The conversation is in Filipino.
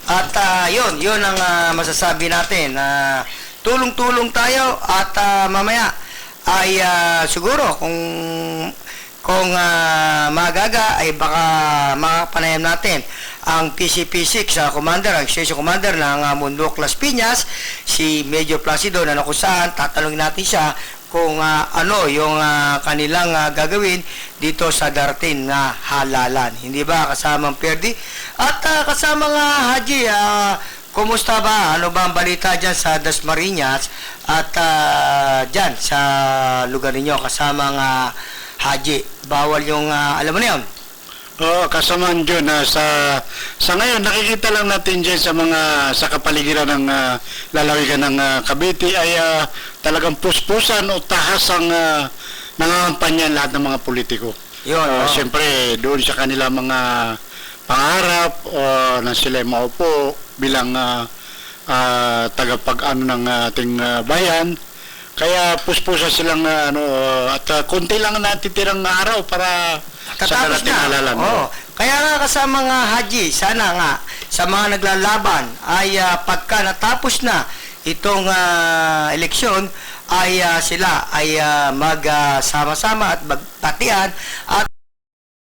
At yun ang masasabi natin. Tulong-tulong tayo at mamaya ay siguro kung magaga ay baka makapanayam natin ang PCP6 commander, ang station commander ng Mundok Las Piñas, si Major Placido, na kung saan tatanungin natin siya kung ano yung kanilang gagawin dito sa darating na halalan. Hindi ba kasamang Perdi? At kasama nga Haji, kumusta ba? Ano ba ang balita dyan sa Dasmariñas at dyan sa lugar ninyo kasama nga Haji? Bawal yung, alam mo na yun? Oo, kasamaan dyan. Sa ngayon, nakikita lang natin dyan sa kapaligiran ng lalawigan ng Cavite ay talagang puspusan o tahas ang nangangampanyan lahat ng mga politiko. Yun, Siyempre, doon sa kanila mga pangarap na sila maupo bilang tagapag-ano ng ating bayan. Kaya puspusa silang at konti lang natitirang araw para sa katapos darating na. halalan. Kaya nga kasama nga Haji, sana nga sa mga naglalaban ay pagka natapos na itong eleksyon ay sila ay magsama-sama at magpatian at